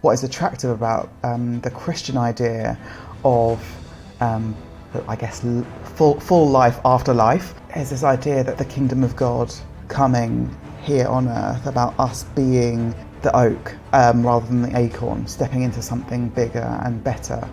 what is attractive about the Christian idea of, I guess, full life after life is this idea that the kingdom of God coming here on earth, about us being the oak rather than the acorn, stepping into something bigger and better.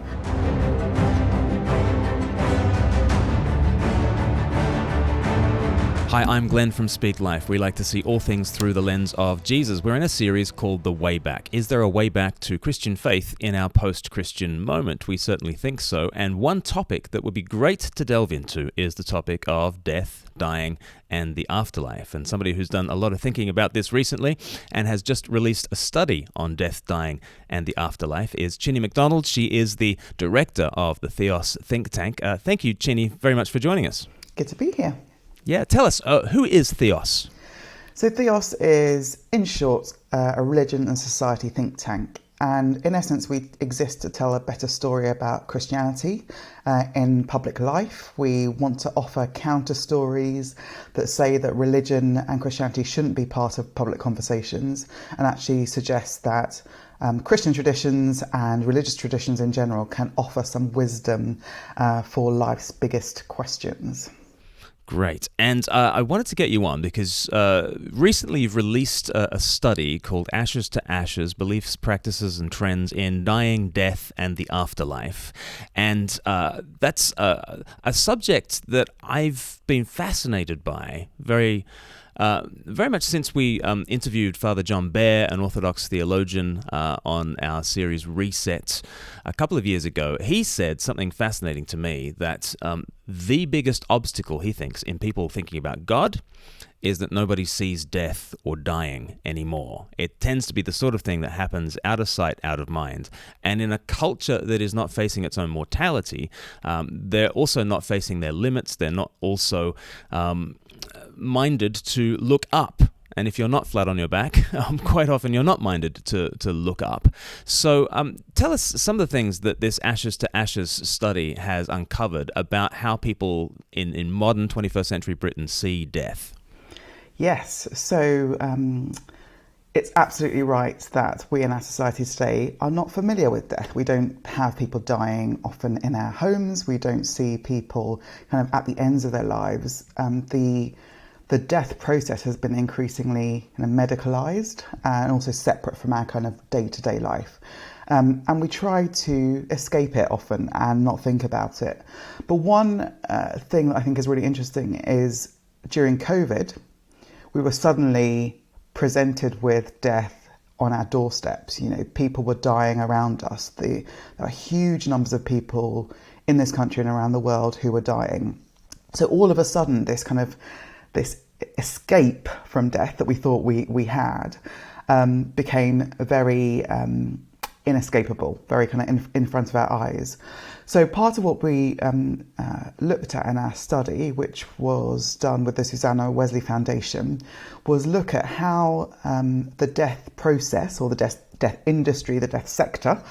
Hi, I'm Glenn from Speak Life. We like to see all things through the lens of Jesus. We're in a series called The Way Back. Is there a way back to Christian faith in our post-Christian moment? We certainly think so. And one topic that would be great to delve into is the topic of death, dying, and the afterlife. And somebody who's done a lot of thinking about this recently and has just released a study on death, dying, and the afterlife is Chine McDonald. She is the director of the Theos Think Tank. Thank you, Chine, very much for joining us. Good to be here. Yeah, tell us, who is Theos? So Theos is, in short, a religion and society think tank. And in essence, we exist to tell a better story about Christianity in public life. We want to offer counter stories that say that religion and Christianity shouldn't be part of public conversations, and actually suggest that Christian traditions and religious traditions in general can offer some wisdom for life's biggest questions. Great. And I wanted to get you on because recently you've released a study called Ashes to Ashes, Beliefs, Practices and Trends in Dying, Death and the Afterlife. And that's a subject that I've been fascinated by very much since we interviewed Father John Bear, an Orthodox theologian, on our series Reset a couple of years ago. He said something fascinating to me, that the biggest obstacle, he thinks, in people thinking about God is that nobody sees death or dying anymore. It tends to be the sort of thing that happens out of sight, out of mind. And in a culture that is not facing its own mortality, they're also not facing their limits. They're not also minded to look up. And if you're not flat on your back, quite often you're not minded to look up. So tell us some of the things that this Ashes to Ashes study has uncovered about how people in modern 21st century Britain see death. Yes, so it's absolutely right that we in our society today are not familiar with death. We don't have people dying often in our homes. We don't see people kind of at the ends of their lives. The death process has been increasingly kind of medicalised and also separate from our kind of day-to-day life. And we try to escape it often and not think about it. But one thing that I think is really interesting is during COVID, we were suddenly presented with death on our doorsteps. You know, people were dying around us. There are huge numbers of people in this country and around the world who were dying. So all of a sudden, this escape from death that we thought we had became very inescapable, very kind of in front of our eyes. So part of what we looked at in our study, which was done with the Susanna Wesley Foundation, was look at how the death process or the death industry, the death sector,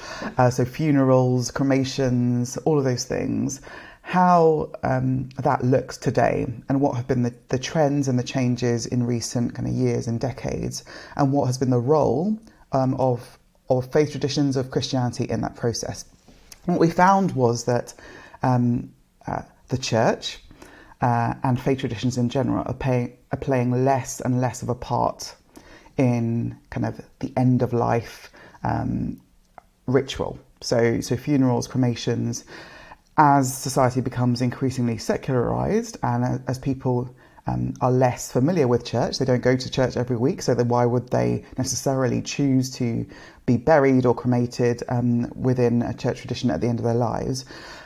so funerals, cremations, all of those things, how that looks today and what have been the trends and the changes in recent kind of years and decades, and what has been the role of faith traditions of Christianity in that process. And what we found was that the church and faith traditions in general are playing less and less of a part in kind of the end of life ritual. So funerals, cremations. As society becomes increasingly secularized and as people are less familiar with church, they don't go to church every week, so then why would they necessarily choose to be buried or cremated within a church tradition at the end of their lives?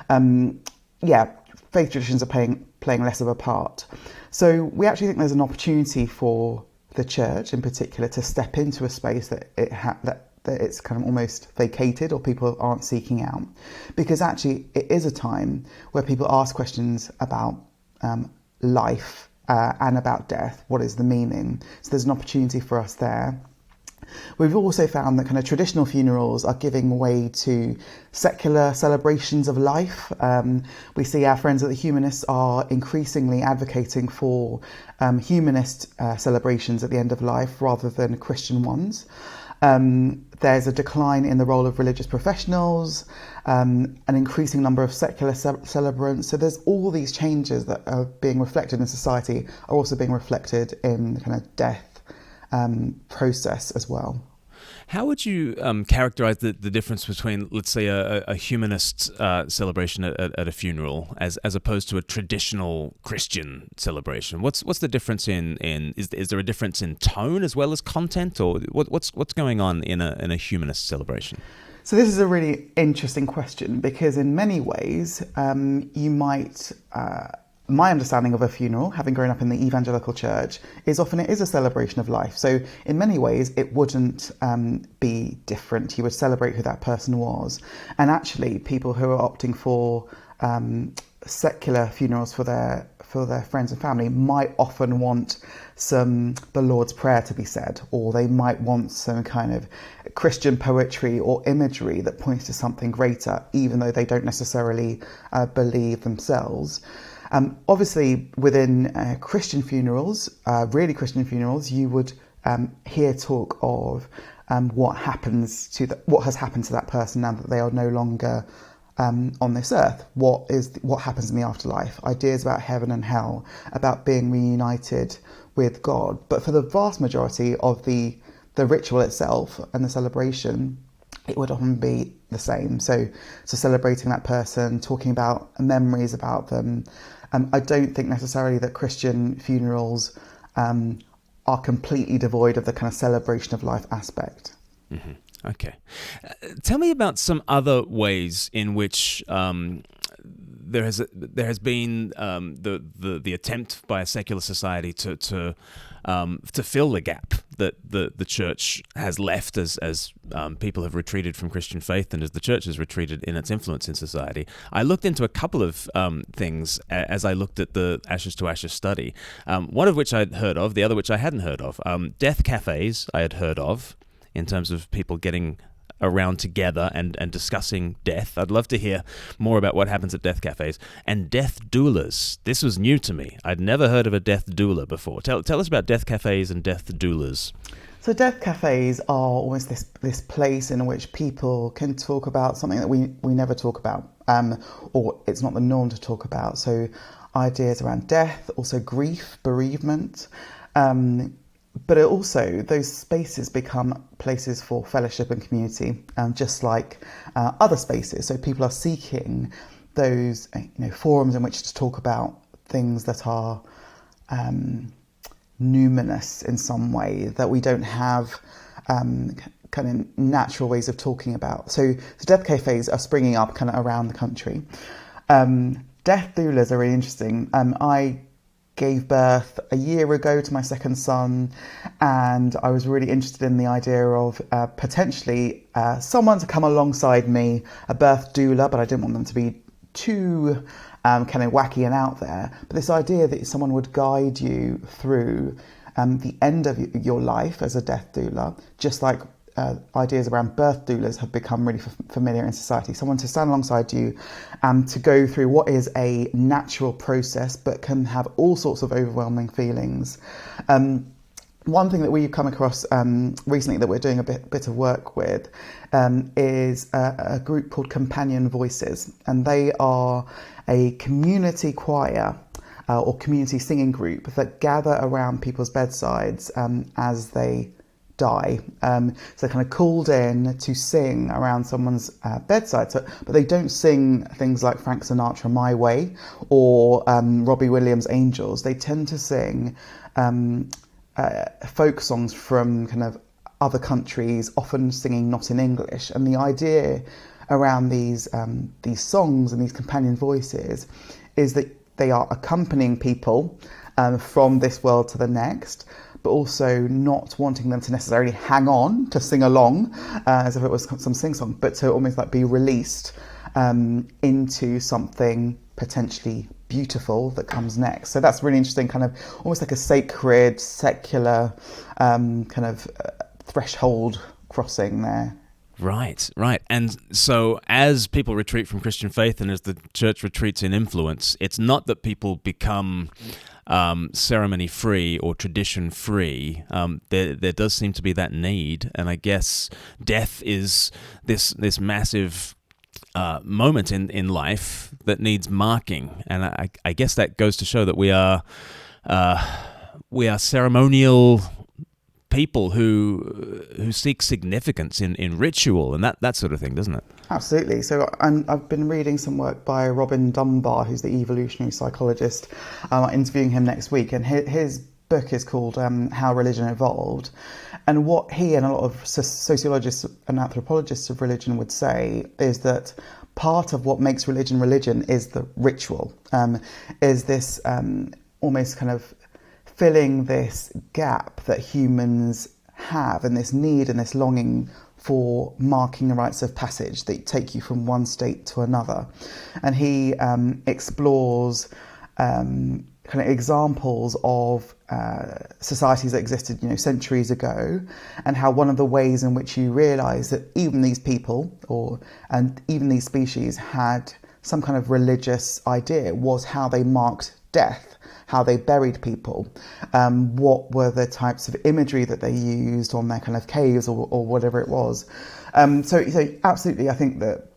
Faith traditions are playing less of a part. So we actually think there's an opportunity for the church in particular to step into a space that it's kind of almost vacated or people aren't seeking out, because actually it is a time where people ask questions about life and about death. What is the meaning? So there's an opportunity for us there. We've also found that kind of traditional funerals are giving way to secular celebrations of life. We see our friends at the Humanists are increasingly advocating for humanist celebrations at the end of life rather than Christian ones. There's a decline in the role of religious professionals, an increasing number of secular celebrants. So there's all these changes that are being reflected in society are also being reflected in the kind of death process as well. How would you characterize the difference between, let's say, a humanist celebration at a funeral as opposed to a traditional Christian celebration? What's the difference is there a difference in tone as well as content, or what's going on in a humanist celebration? So this is a really interesting question, because in many ways you might. My understanding of a funeral, having grown up in the evangelical church, is often it is a celebration of life. So in many ways, it wouldn't be different. You would celebrate who that person was. And actually, people who are opting for secular funerals for their friends and family might often want the Lord's Prayer to be said, or they might want some kind of Christian poetry or imagery that points to something greater, even though they don't necessarily believe themselves. Obviously, within Christian funerals, really Christian funerals, you would hear talk of what has happened to that person now that they are no longer on this earth. What happens in the afterlife? Ideas about heaven and hell, about being reunited with God. But for the vast majority of the ritual itself and the celebration, it would often be the same. So celebrating that person, talking about memories about them. I don't think necessarily that Christian funerals are completely devoid of the kind of celebration of life aspect. Mm-hmm. Okay. Tell me about some other ways in which there has been the attempt by a secular society to fill the gap that the church has left as people have retreated from Christian faith and as the church has retreated in its influence in society. I looked into a couple of things as I looked at the Ashes to Ashes study, one of which I'd heard of, the other which I hadn't heard of. Death cafes I had heard of, in terms of people getting around together and discussing death. I'd love to hear more about what happens at death cafes. And death doulas. This was new to me. I'd never heard of a death doula before. Tell us about death cafes and death doulas. So death cafes are almost this place in which people can talk about something that we never talk about, or it's not the norm to talk about. So ideas around death, also grief, bereavement, but also those spaces become places for fellowship and community, just like other spaces. So people are seeking those forums in which to talk about things that are numinous in some way, that we don't have kind of natural ways of talking about. So death cafes are springing up kind of around the country. Death doulas are really interesting. I gave birth a year ago to my second son, and I was really interested in the idea of potentially someone to come alongside me, a birth doula, but I didn't want them to be too kind of wacky and out there. But this idea that someone would guide you through the end of your life as a death doula, just like ideas around birth doulas have become really familiar in society. Someone to stand alongside you and to go through what is a natural process but can have all sorts of overwhelming feelings. One thing that we've come across recently that we're doing a bit of work with is a group called Companion Voices, and they are a community choir or community singing group that gather around people's bedsides as they die. So kind of called in to sing around someone's bedside. But they don't sing things like Frank Sinatra, My Way, or Robbie Williams' Angels. They tend to sing folk songs from kind of other countries, often singing not in English. And the idea around these songs and these companion voices is that they are accompanying people from this world to the next, but also not wanting them to necessarily hang on to sing along as if it was some sing-song, but to almost like be released into something potentially beautiful that comes next. So that's really interesting, kind of almost like a sacred, secular kind of threshold crossing there. Right, right. And so as people retreat from Christian faith and as the church retreats in influence, it's not that people become ceremony-free or tradition-free. There does seem to be that need, and I guess death is this massive moment in life that needs marking. And I guess that goes to show that we are ceremonial people who seek significance in ritual and that sort of thing, doesn't it? Absolutely. So I've been reading some work by Robin Dunbar, who's the evolutionary psychologist. I'm interviewing him next week, and his book is called How Religion Evolved. And what he and a lot of sociologists and anthropologists of religion would say is that part of what makes religion is the ritual, is this almost kind of filling this gap that humans have, and this need and this longing for marking the rites of passage that take you from one state to another. And he explores kind of examples of societies that existed, centuries ago, and how one of the ways in which you realise that even these people and even these species had some kind of religious idea was how they marked death, how they buried people, what were the types of imagery that they used on their kind of caves or whatever it was. So absolutely, I think that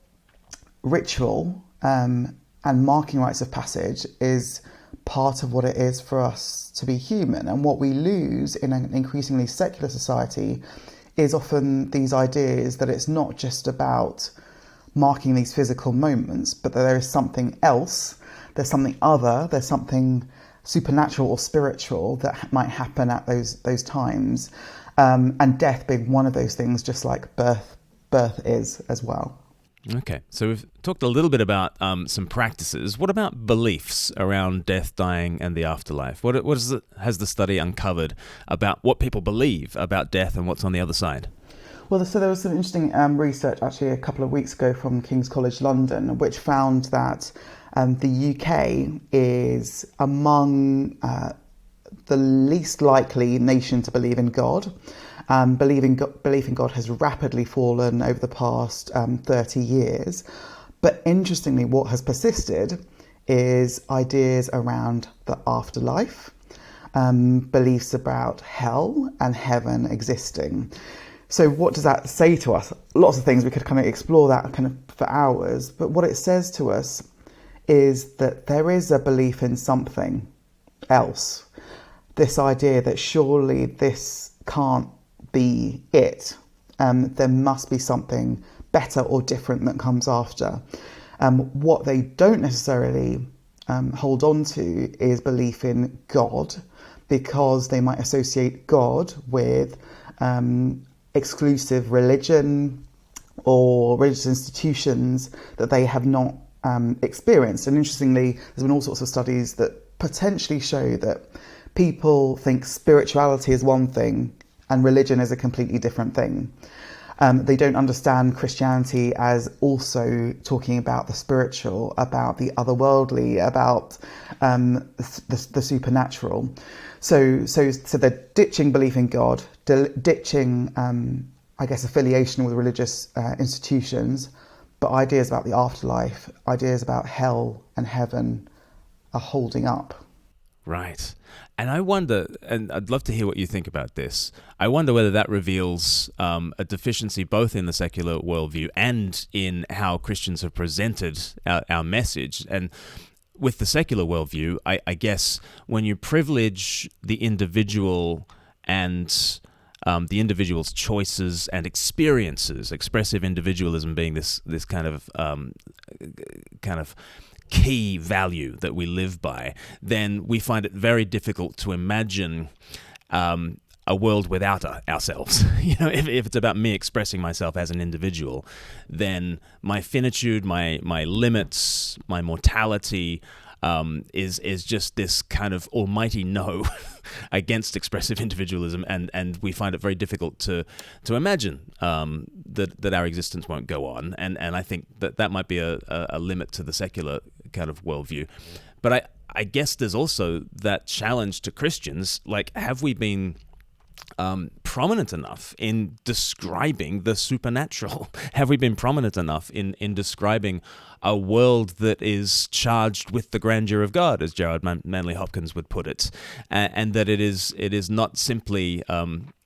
ritual and marking rites of passage is part of what it is for us to be human. And what we lose in an increasingly secular society is often these ideas that it's not just about marking these physical moments, but that there is something else, there's something other, there's something supernatural or spiritual that might happen at those times, and death being one of those things, just like birth is as well. Okay, so we've talked a little bit about some practices. What about beliefs around death, dying, and the afterlife? What has the study uncovered about what people believe about death and what's on the other side? Well, so there was some interesting research actually a couple of weeks ago from King's College London, which found that the UK is among the least likely nation to believe in God. Belief in God has rapidly fallen over the past 30 years. But interestingly, what has persisted is ideas around the afterlife, beliefs about hell and heaven existing. So what does that say to us? Lots of things. We could kind of explore that kind of for hours. But what it says to us is that there is a belief in something else. This idea that surely this can't be it. There must be something better or different that comes after. What they don't necessarily hold on to is belief in God, because they might associate God with exclusive religion or religious institutions that they have not experienced. And interestingly, there's been all sorts of studies that potentially show that people think spirituality is one thing and religion is a completely different thing. They don't understand Christianity as also talking about the spiritual, about the otherworldly, about the supernatural. So they're ditching belief in God, ditching, affiliation with religious institutions, but ideas about the afterlife, ideas about hell and heaven are holding up. Right. And I wonder, and I'd love to hear what you think about this, I wonder whether that reveals a deficiency both in the secular worldview and in how Christians have presented our message. And with the secular worldview, I guess when you privilege the individual and the individual's choices and experiences, expressive individualism being this kind of key value that we live by, then we find it very difficult to imagine a world without ourselves. If it's about me expressing myself as an individual, then my finitude, my limits, my mortality is just this kind of almighty no against expressive individualism, and we find it very difficult to imagine that our existence won't go on, and I think that might be a limit to the secular kind of worldview. But I guess there's also that challenge to Christians, like, have we been prominent enough in describing the supernatural? Have we been prominent enough in describing a world that is charged with the grandeur of God, as Gerard Manley Hopkins would put it, and that it is not simply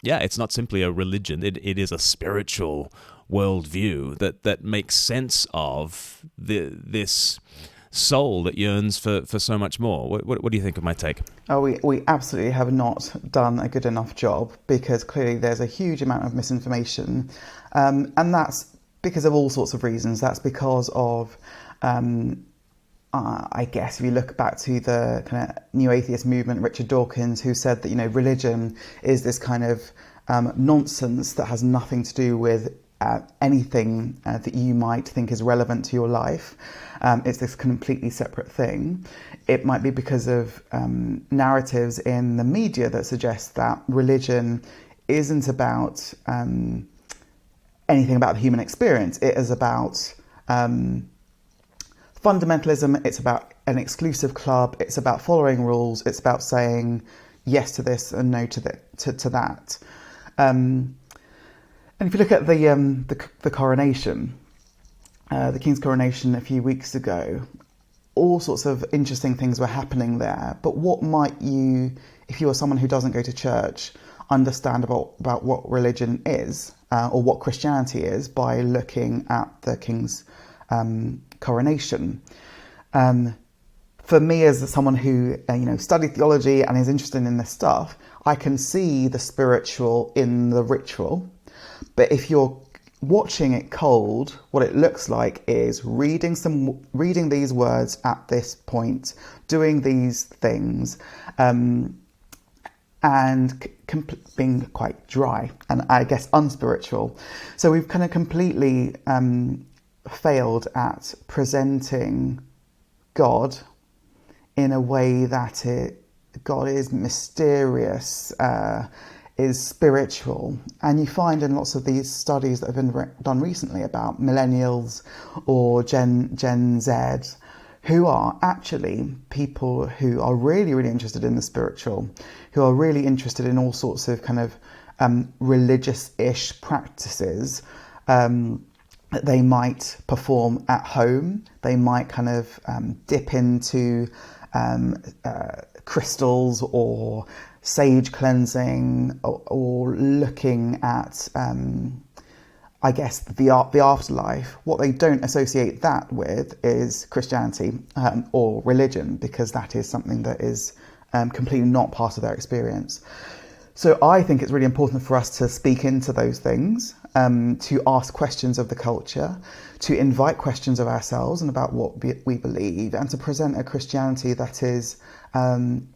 it's not simply a religion. It is a spiritual worldview that makes sense of this soul that yearns for so much more. What do you think of my take? Oh, we absolutely have not done a good enough job, because clearly there's a huge amount of misinformation, and that's because of all sorts of reasons. That's because of, I guess, if you look back to the kind of new atheist movement, Richard Dawkins, who said that, religion is this kind of nonsense that has nothing to do with anything that you might think is relevant to your life. It's this completely separate thing. It might be because of narratives in the media that suggest that religion isn't about anything about the human experience. It is about fundamentalism. It's about an exclusive club. It's about following rules. It's about saying yes to this and no to that. And if you look at the coronation, the King's coronation a few weeks ago, all sorts of interesting things were happening there. But what might you, if you are someone who doesn't go to church, understand about what religion is, or what Christianity is, by looking at the King's coronation? For me, as someone who studied theology and is interested in this stuff, I can see the spiritual in the ritual. But if you're watching it cold, what it looks like is reading these words at this point, doing these things, and being quite dry and, I guess, unspiritual. So we've kind of completely failed at presenting God in a way that God is mysterious, is spiritual. And you find in lots of these studies that have been done recently about millennials or Gen Z, who are actually people who are really, really interested in the spiritual, who are really interested in all sorts of kind of religious-ish practices that they might perform at home. They might kind of dip into crystals or sage cleansing, or looking at, I guess, the afterlife. What they don't associate that with is Christianity or religion, because that is something that is completely not part of their experience. So I think it's really important for us to speak into those things, to ask questions of the culture, to invite questions of ourselves and about what we believe, and to present a Christianity that is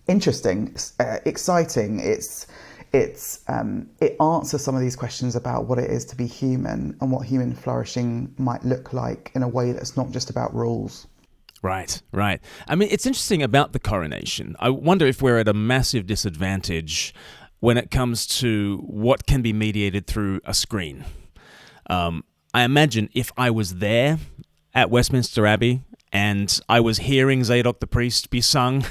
interesting, exciting. It answers some of these questions about what it is to be human and what human flourishing might look like in a way that's not just about rules. Right. I mean, it's interesting about the coronation. I wonder if we're at a massive disadvantage when it comes to what can be mediated through a screen. I imagine if I was there at Westminster Abbey and I was hearing Zadok the priest be sung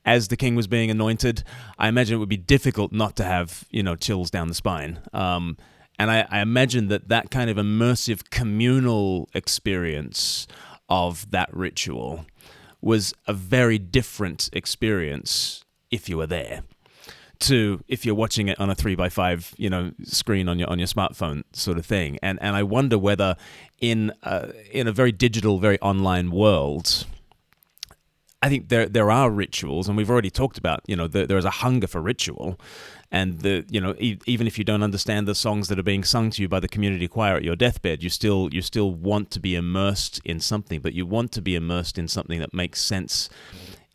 as the king was being anointed, I imagine it would be difficult not to have, chills down the spine. And I imagine that kind of immersive communal experience of that ritual was a very different experience if you were there to if you're watching it on a 3x5, screen on your smartphone sort of thing. And I wonder whether in a very digital, very online world, I think there are rituals, and we've already talked about, there is a hunger for ritual, and even if you don't understand the songs that are being sung to you by the community choir at your deathbed, you still want to be immersed in something, but you want to be immersed in something that makes sense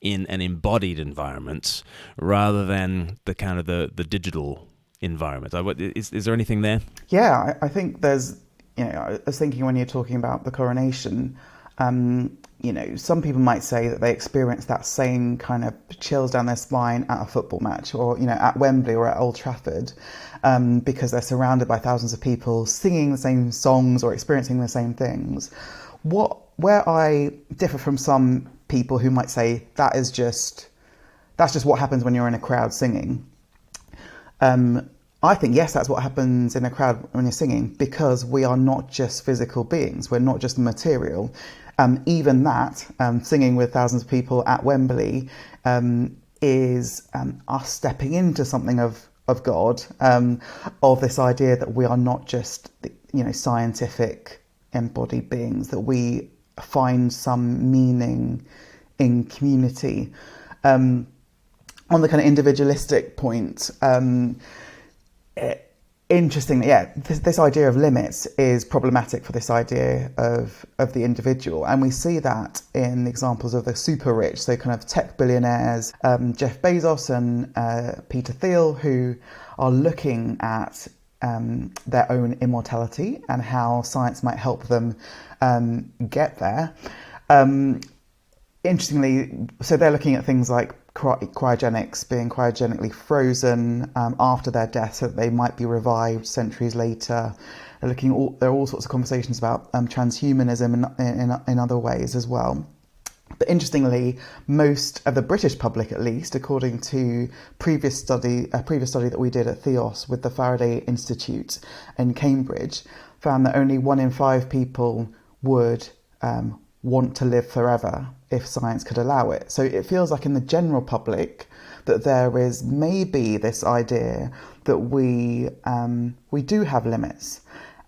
in an embodied environment rather than the kind of the digital environment. Is there anything there? Yeah, I think there's, I was thinking when you're talking about the coronation, some people might say that they experience that same kind of chills down their spine at a football match, or, at Wembley or at Old Trafford, because they're surrounded by thousands of people singing the same songs or experiencing the same things. Where I differ from some people who might say that's just what happens when you're in a crowd singing, I think, yes, that's what happens in a crowd when you're singing, because we are not just physical beings. We're not just material. Even that, singing with thousands of people at Wembley, is us stepping into something of God, of this idea that we are not just, scientific embodied beings, that we find some meaning in community. On the kind of individualistic point, interestingly, this idea of limits is problematic for this idea of the individual, and we see that in the examples of the super rich, so kind of tech billionaires, Jeff Bezos and Peter Thiel, who are looking at their own immortality and how science might help them get there. Interestingly, so they're looking at things like cryogenics, being cryogenically frozen after their death so that they might be revived centuries later. There are all sorts of conversations about transhumanism in other ways as well. But interestingly, most of the British public, at least, according to a previous study that we did at Theos with the Faraday Institute in Cambridge, found that only 1 in 5 people would want to live forever if science could allow it. So it feels like in the general public that there is maybe this idea that we do have limits,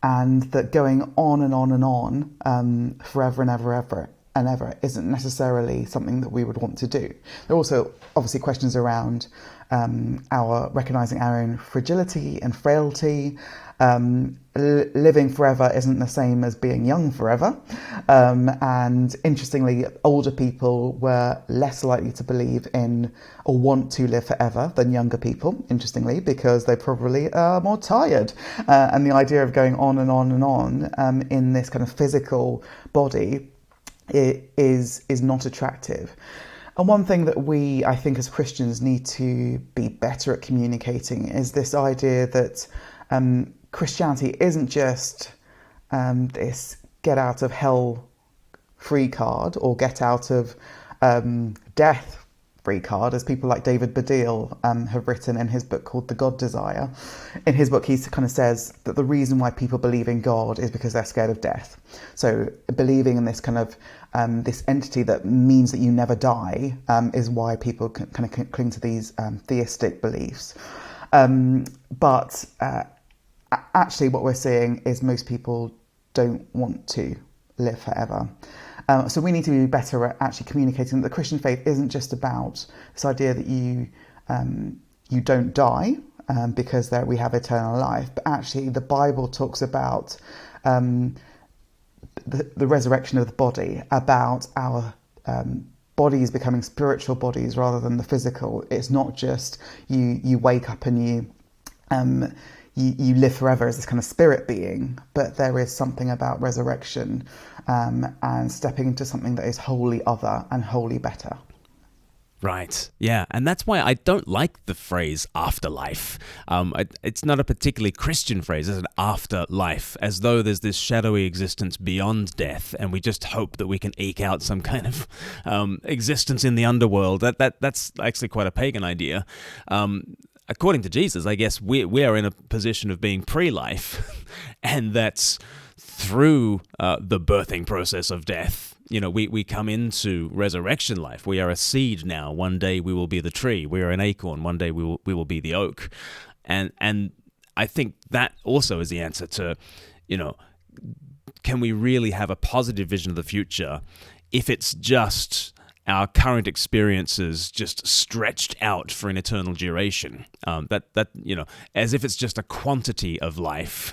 and that going on and on and on forever and ever isn't necessarily something that we would want to do. There are also obviously questions around our recognising our own fragility and frailty. Living forever isn't the same as being young forever. And interestingly, older people were less likely to believe in or want to live forever than younger people, interestingly, because they probably are more tired. And the idea of going on and on and on in this kind of physical body is not attractive. And one thing that we, I think, as Christians need to be better at communicating is this idea that Christianity isn't just this get out of hell free card or get out of death free card, as people like David Baddiel have written in his book called The God Desire. In his book, he kind of says that the reason why people believe in God is because they're scared of death. So believing in this kind of this entity that means that you never die is why people kind of cling to these theistic beliefs. But actually what we're seeing is most people don't want to live forever. So we need to be better at actually communicating that the Christian faith isn't just about this idea that you don't die because we have eternal life, but actually the Bible talks about the resurrection of the body, about our bodies becoming spiritual bodies rather than the physical. It's not just you wake up and you live forever as this kind of spirit being, but there is something about resurrection and stepping into something that is wholly other and wholly better. Right, yeah, and that's why I don't like the phrase afterlife. It's not a particularly Christian phrase, it's an afterlife, as though there's this shadowy existence beyond death, and we just hope that we can eke out some kind of existence in the underworld. That's actually quite a pagan idea. According to Jesus, I guess we are in a position of being pre-life, and that's through the birthing process of death. We come into resurrection life. We are a seed now. One day we will be the tree. We are an acorn. One day we will be the oak. And I think that also is the answer to, can we really have a positive vision of the future if it's just our current experiences just stretched out for an eternal duration? As if it's just a quantity of life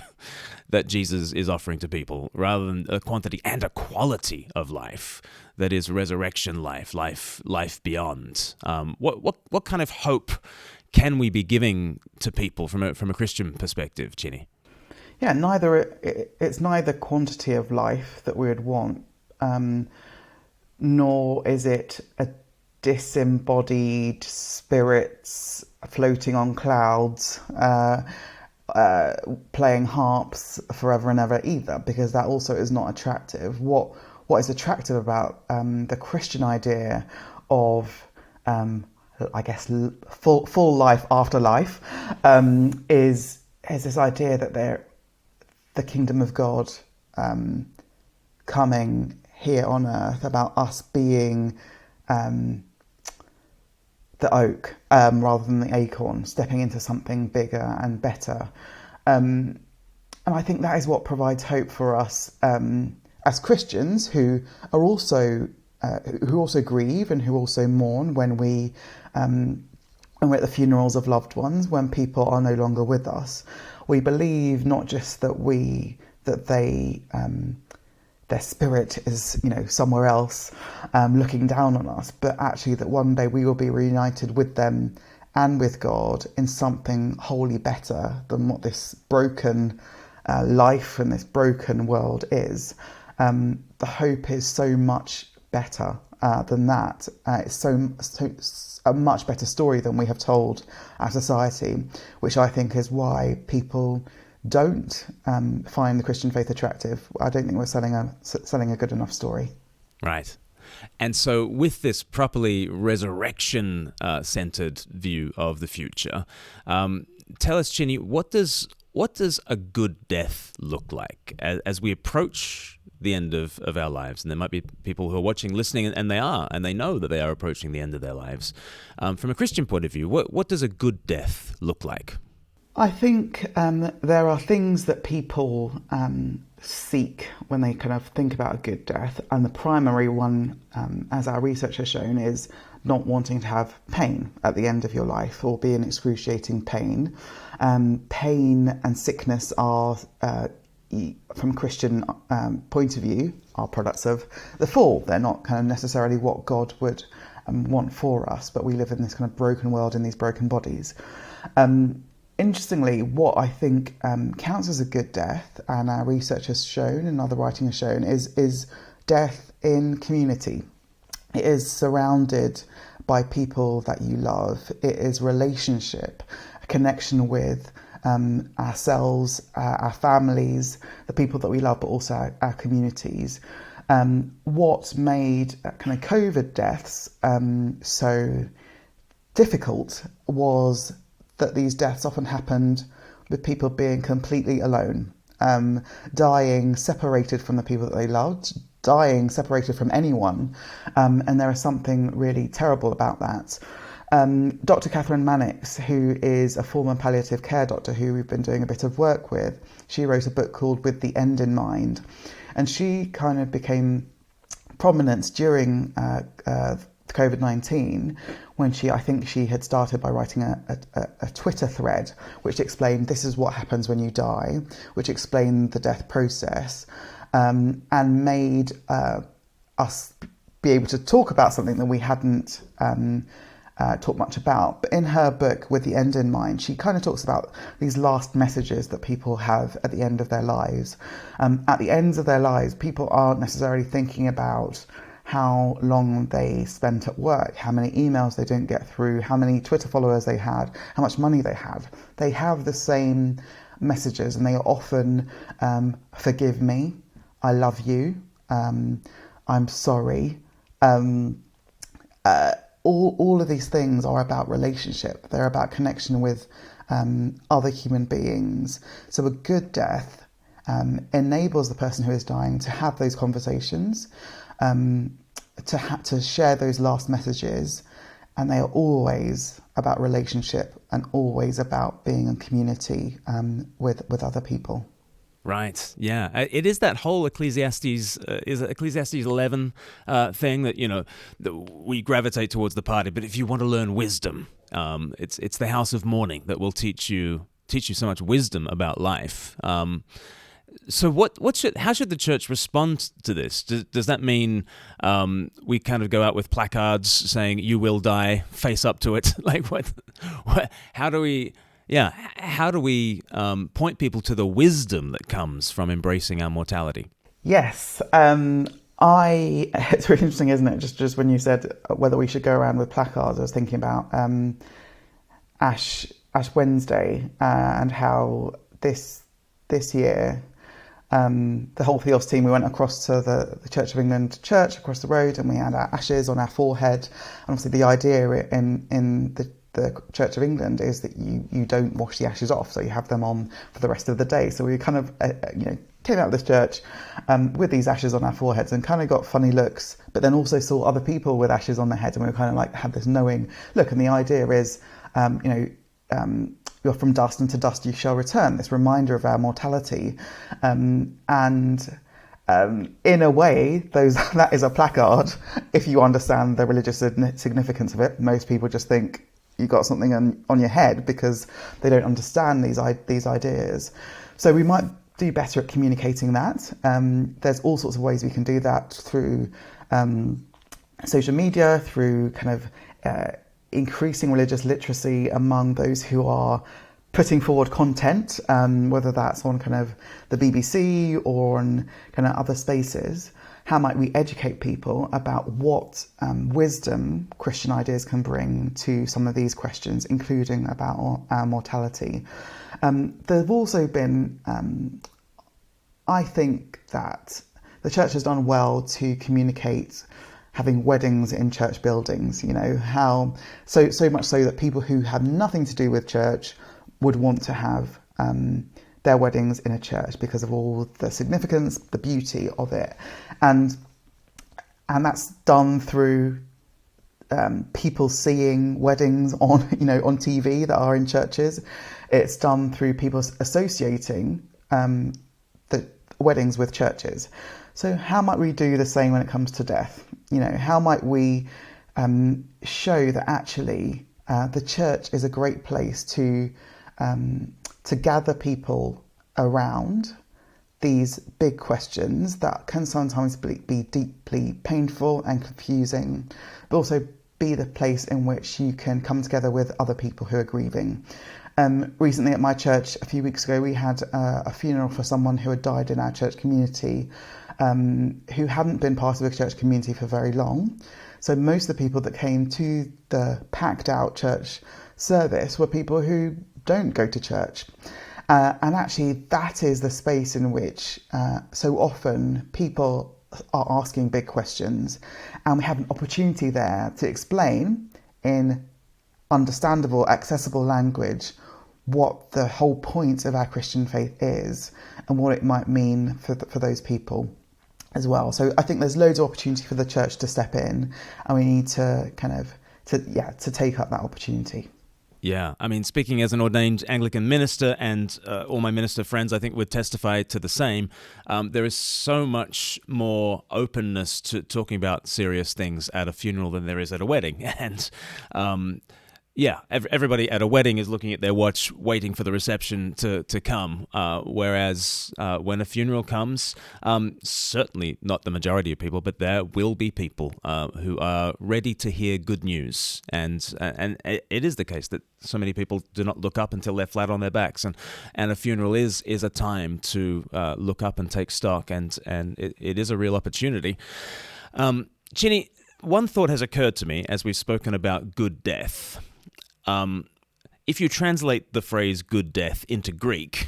that Jesus is offering to people, rather than a quantity and a quality of life that is resurrection life beyond. What kind of hope can we be giving to people from a Christian perspective, Chine? Yeah, it's neither quantity of life that we would want, nor is it a disembodied spirits floating on clouds, playing harps forever and ever either, because that also is not attractive. What is attractive about the Christian idea of I guess, full life after life, is this idea that the kingdom of God coming here on earth, about us being the oak rather than the acorn, stepping into something bigger and better. And I think that is what provides hope for us as Christians who also grieve and who also mourn when we're at the funerals of loved ones, when people are no longer with us. We believe not just that their spirit is, somewhere else looking down on us, but actually that one day we will be reunited with them and with God in something wholly better than what this broken life and this broken world is. The hope is so much better than that. It's a much better story than we have told our society, which I think is why people don't find the Christian faith attractive. I don't think we're selling a good enough story. Right. And so with this properly resurrection-centered view of the future, tell us, Chine, what does a good death look like as we approach the end of our lives? And there might be people who are watching, listening, and they know that they are approaching the end of their lives. From a Christian point of view, what does a good death look like? I think there are things that people seek when they kind of think about a good death, and the primary one, as our research has shown, is not wanting to have pain at the end of your life or be in excruciating pain. Pain and sickness are, from a Christian point of view, are products of the fall. They're not kind of necessarily what God would want for us, but we live in this kind of broken world in these broken bodies. Interestingly, what I think counts as a good death, and our research has shown and other writing has shown, is death in community. It is surrounded by people that you love. It is relationship, a connection with ourselves, our families, the people that we love, but also our communities. What made kind of COVID deaths so difficult was that these deaths often happened with people being completely alone, dying separated from the people that they loved, dying separated from anyone, and there is something really terrible about that. Dr. Catherine Mannix, who is a former palliative care doctor who we've been doing a bit of work with, she wrote a book called With the End in Mind, and she kind of became prominent during COVID-19 when I think she had started by writing a Twitter thread which explained this is what happens when you die, which explained the death process, and made us be able to talk about something that we hadn't talked much about. But in her book, With the End in Mind, she kind of talks about these last messages that people have at the end of their lives. At the ends of their lives, people aren't necessarily thinking about how long they spent at work, how many emails they didn't get through, how many Twitter followers they had, how much money they had. They have the same messages, and they are often, forgive me, I love you, I'm sorry. All of these things are about relationship. They're about connection with other human beings. So a good death enables the person who is dying to have those conversations, to share those last messages, and they are always about relationship and always about being in community with other people. Right. Yeah. It is that whole Ecclesiastes 11 thing that, that we gravitate towards the party. But if you want to learn wisdom, it's the house of mourning that will teach you so much wisdom about life. So how should the church respond to this? Does that mean we kind of go out with placards saying "You will die"? Face up to it. Like what? How do we? Yeah, how do we point people to the wisdom that comes from embracing our mortality? Yes, it's really interesting, isn't it? Just when you said whether we should go around with placards, I was thinking about Ash Wednesday and how this year the whole Theos team, we went across to the Church of England church across the road, and we had our ashes on our forehead. And obviously the idea in the Church of England is that you don't wash the ashes off, so you have them on for the rest of the day. So we kind of came out of this church with these ashes on our foreheads and kind of got funny looks, but then also saw other people with ashes on their heads, and we were kind of like had this knowing look. And the idea is you're from dust, and to dust you shall return, this reminder of our mortality. In a way, that is a placard if you understand the religious significance of it. Most people just think you got something on your head because they don't understand these ideas. So we might do better at communicating that. There's all sorts of ways we can do that through social media, through kind of increasing religious literacy among those who are putting forward content, whether that's on kind of the BBC or on kind of other spaces. How might we educate people about what wisdom Christian ideas can bring to some of these questions, including about our mortality? There have also been, I think that the church has done well to communicate having weddings in church buildings, how so much so that people who have nothing to do with church would want to have their weddings in a church because of all the significance, the beauty of it. And that's done through people seeing weddings on TV that are in churches. It's done through people associating the weddings with churches. So how might we do the same when it comes to death? How might we show that actually the church is a great place to gather people around these big questions that can sometimes be deeply painful and confusing, but also be the place in which you can come together with other people who are grieving. Recently at my church, a few weeks ago, we had a funeral for someone who had died in our church community, who hadn't been part of a church community for very long. So most of the people that came to the packed out church service were people who don't go to church. And actually that is the space in which so often people are asking big questions, and we have an opportunity there to explain in understandable, accessible language what the whole point of our Christian faith is and what it might mean for those people as well. So I think there's loads of opportunity for the church to step in, and we need to to take up that opportunity. Yeah, I mean, speaking as an ordained Anglican minister, and all my minister friends, I think, would testify to the same. There is so much more openness to talking about serious things at a funeral than there is at a wedding. And everybody at a wedding is looking at their watch, waiting for the reception to come. Whereas when a funeral comes, certainly not the majority of people, but there will be people who are ready to hear good news. And it is the case that so many people do not look up until they're flat on their backs. And a funeral is a time to look up and take stock, and it is a real opportunity. Chine, one thought has occurred to me as we've spoken about good death. If you translate the phrase good death into Greek,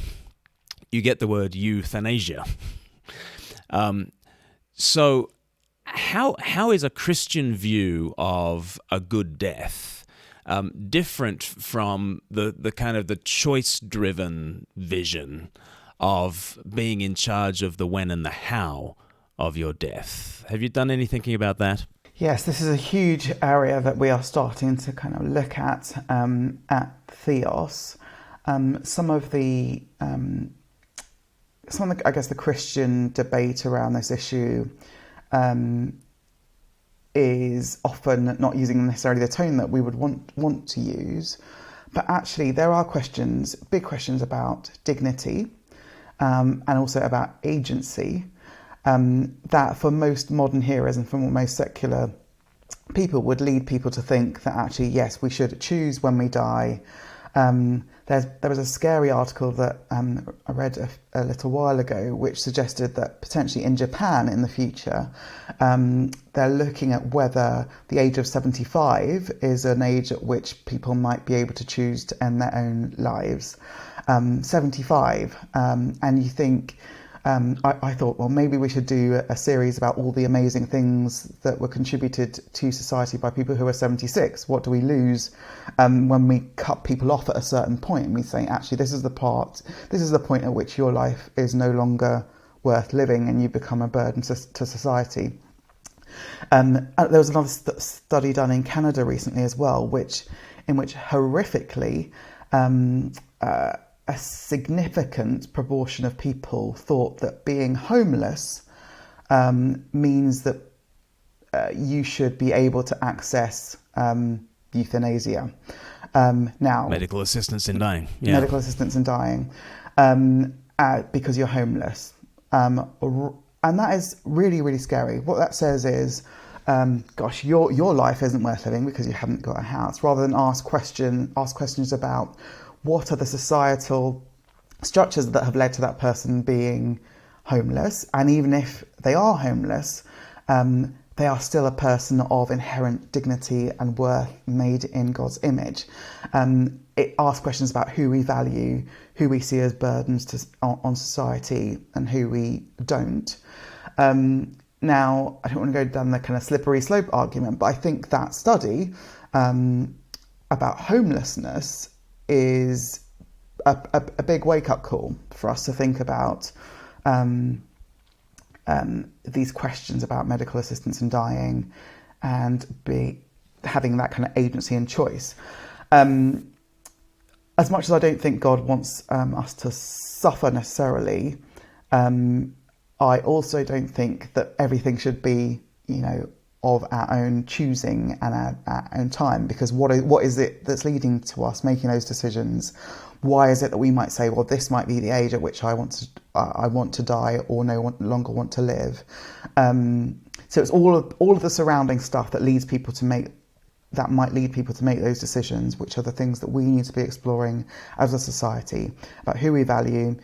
you get the word euthanasia. So how is a Christian view of a good death different from the kind of the choice-driven vision of being in charge of the when and the how of your death? Have you done any thinking about that? Yes, this is a huge area that we are starting to kind of look at Theos. Some of the I guess the Christian debate around this issue is often not using necessarily the tone that we would want to use, but actually there are big questions about dignity, and also about agency. That for most modern hearers and for most secular people would lead people to think that actually, yes, we should choose when we die. There was a scary article that I read a little while ago, which suggested that potentially in Japan in the future, they're looking at whether the age of 75 is an age at which people might be able to choose to end their own lives. 75, and you think, I thought, well, maybe we should do a series about all the amazing things that were contributed to society by people who are 76. What do we lose when we cut people off at a certain point and we say, actually, this is the point at which your life is no longer worth living and you become a burden to society. There was another study done in Canada recently as well, in which horrifically a significant proportion of people thought that being homeless means that you should be able to access euthanasia. Now, medical assistance in dying. Yeah. Medical assistance in dying because you're homeless. And that is really, really scary. What that says is, gosh, your life isn't worth living because you haven't got a house, rather than ask questions about what are the societal structures that have led to that person being homeless. And even if they are homeless, they are still a person of inherent dignity and worth made in God's image. It asks questions about who we value, who we see as burdens on society, and who we don't. Now, I don't want to go down the kind of slippery slope argument, but I think that study about homelessness is a big wake-up call for us to think about these questions about medical assistance in dying and having that kind of agency and choice. As much as I don't think God wants us to suffer necessarily, I also don't think that everything should be, of our own choosing and our own time, because what is it that's leading to us making those decisions? Why is it that we might say, well, this might be the age at which I want to die or no longer want to live? So it's all of the surrounding stuff that might lead people to make those decisions, which are the things that we need to be exploring as a society, about who we value,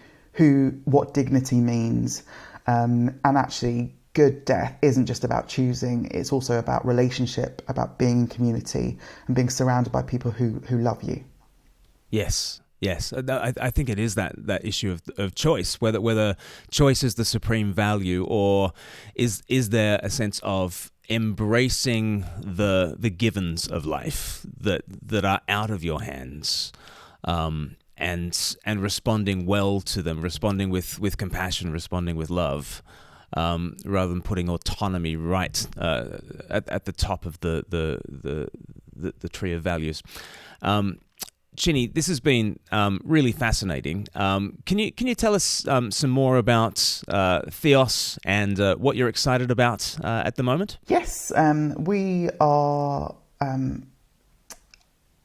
what dignity means, and actually good death isn't just about choosing, it's also about relationship, about being in community and being surrounded by people who love you. Yes. I think it is that issue of choice, whether choice is the supreme value, or is there a sense of embracing the givens of life that are out of your hands, and responding well to them, responding with compassion, responding with love, rather than putting autonomy right at the top of the tree of values. Chine, this has been really fascinating. Can you tell us some more about Theos and what you're excited about at the moment? Yes, we are.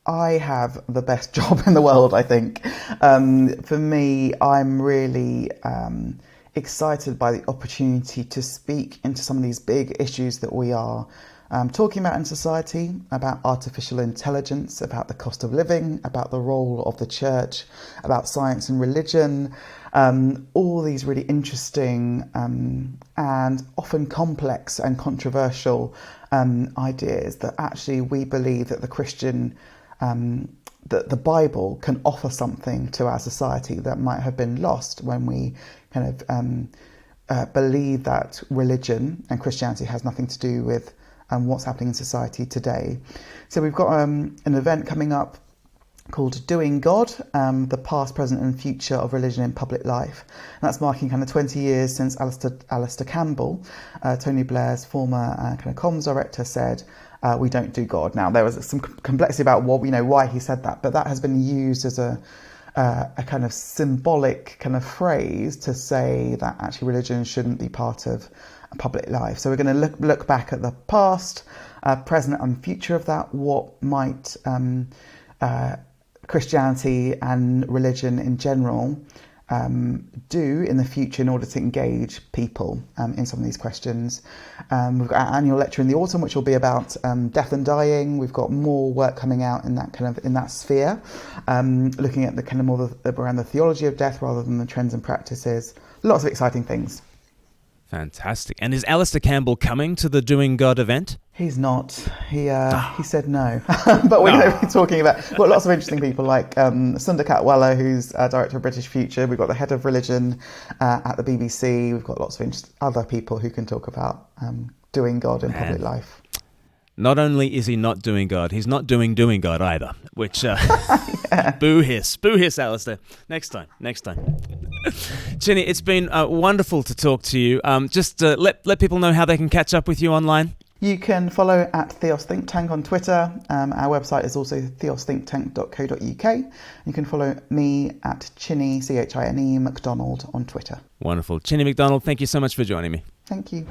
I have the best job in the world, I think. For me, I'm really excited by the opportunity to speak into some of these big issues that we are talking about in society, about artificial intelligence, about the cost of living, about the role of the church, about science and religion, all these really interesting and often complex and controversial ideas that actually we believe that the Christian, that the Bible can offer something to our society that might have been lost when we kind of believe that religion and Christianity has nothing to do with what's happening in society today. So we've got an event coming up called Doing God, the past, present and future of religion in public life. And that's marking kind of 20 years since Alistair Campbell, Tony Blair's former kind of comms director, said, we don't do God. Now, there was some complexity about why he said that, but that has been used as a kind of symbolic kind of phrase to say that actually religion shouldn't be part of public life. So we're going to look back at the past, present and future of that. What might Christianity and religion in general do in the future in order to engage people in some of these questions. We've got our annual lecture in the autumn, which will be about death and dying. We've got more work coming out in that sphere, looking at the kind of more around the theology of death rather than the trends and practices. Lots of exciting things. Fantastic. And is Alistair Campbell coming to the Doing God event? He's not. He said no. But we're going to be talking about... We've got lots of interesting people like Sundar Katwala, who's director of British Future. We've got the head of religion at the BBC. We've got lots of other people who can talk about doing God in public life. Not only is he not doing God, he's not doing God either, which, boo hiss, Alistair. Next time. Chine, it's been wonderful to talk to you. Just let people know how they can catch up with you online. You can follow at Theos Think Tank on Twitter. Our website is also theosthinktank.co.uk. You can follow me at Chine, Chine McDonald on Twitter. Wonderful. Chine McDonald, thank you so much for joining me. Thank you.